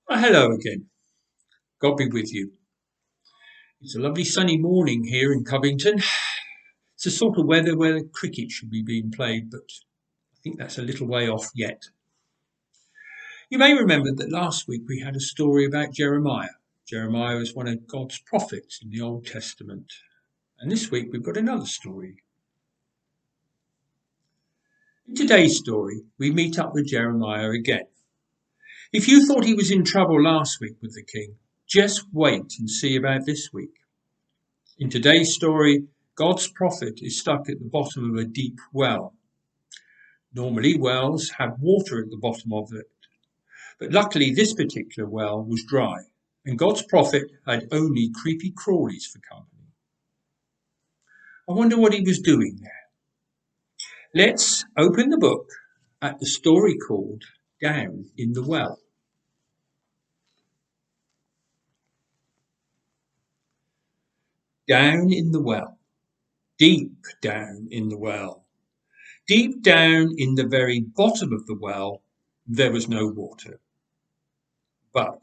Hello again. God be with you. It's a lovely sunny morning here in Covington. It's the sort of weather where cricket should be being played, but I think that's a little way off yet. You may remember that last week we had a story about Jeremiah. Jeremiah was one of God's prophets in the Old Testament. And this week we've got another story. In today's story, we meet up with Jeremiah again. If you thought he was in trouble last week with the king, just wait and see about this week. In today's story, God's prophet is stuck at the bottom of a deep well. Normally, wells have water at the bottom of it, but luckily this particular well was dry, and God's prophet had only creepy crawlies for company. I wonder what he was doing there. Let's open the book at the story called Down in the Well. Down in the well, deep down in the well. Deep down in the very bottom of the well, there was no water. But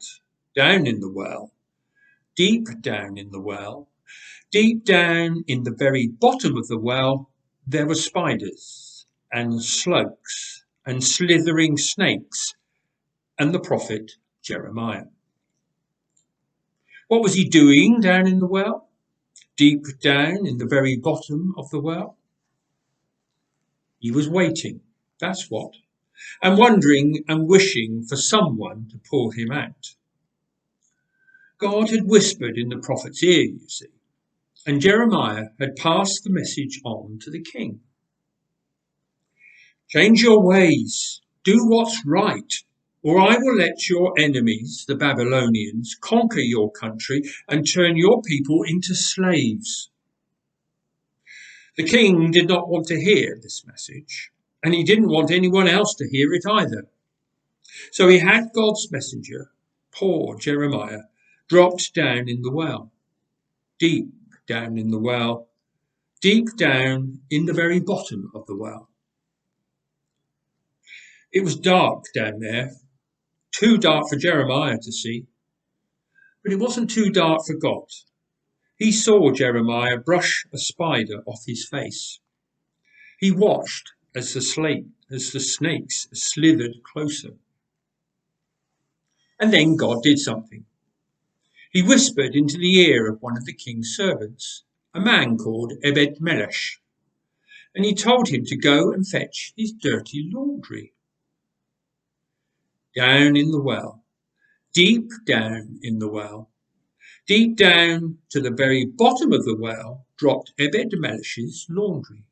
down in the well, deep down in the well, deep down in the very bottom of the well, there were spiders and slokes and slithering snakes and the prophet Jeremiah. What was he doing down in the well? Deep down in the very bottom of the well? He was waiting, that's what, and wondering and wishing for someone to pull him out. God had whispered in the prophet's ear, you see, and Jeremiah had passed the message on to the king. Change your ways, do what's right, or I will let your enemies, the Babylonians, conquer your country and turn your people into slaves. The king did not want to hear this message, and he didn't want anyone else to hear it either. So he had God's messenger, poor Jeremiah, dropped down in the well, deep down in the well, deep down in the very bottom of the well. It was dark down there, too dark for Jeremiah to see, but it wasn't too dark for God. He saw Jeremiah brush a spider off his face. He watched as the snakes slithered closer. And then God did something. He whispered into the ear of one of the king's servants, a man called Ebed-Melech, and he told him to go and fetch his dirty laundry. Down in the well, deep down in the well, deep down to the very bottom of the well dropped Ebed-Melech's laundry,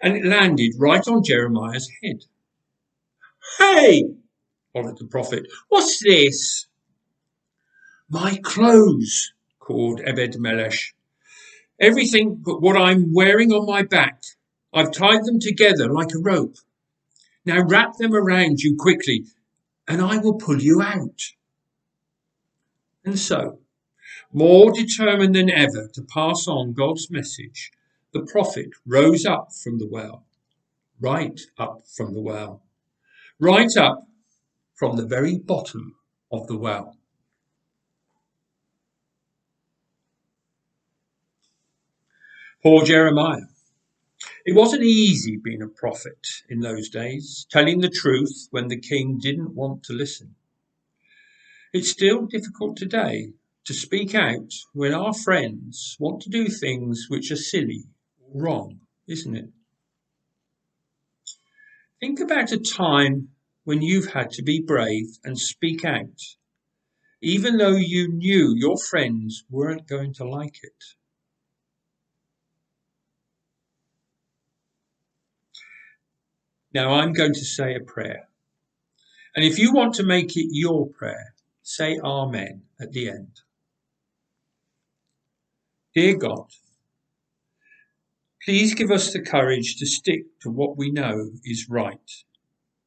and it landed right on Jeremiah's head. Hey, hollered the prophet, what's this? My clothes, called Ebed-Melech. Everything but what I'm wearing on my back. I've tied them together like a rope. Now wrap them around you quickly, and I will pull you out. And so, more determined than ever to pass on God's message, the prophet rose up from the well, right up from the well, right up from the very bottom of the well. Poor Jeremiah. It wasn't easy being a prophet in those days, telling the truth when the king didn't want to listen. It's still difficult today to speak out when our friends want to do things which are silly or wrong, isn't it? Think about a time when you've had to be brave and speak out, even though you knew your friends weren't going to like it. Now I'm going to say a prayer. And if you want to make it your prayer, say Amen at the end. Dear God, please give us the courage to stick to what we know is right,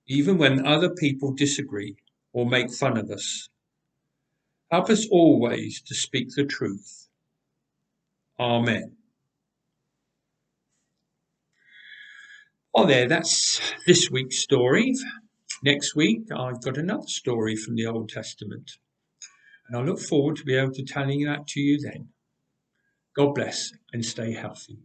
even when other people disagree or make fun of us. Help us always to speak the truth. Amen. Oh, that's this week's story. Next week, I've got another story from the Old Testament, and I look forward to be able to telling that to you then. God bless and stay healthy.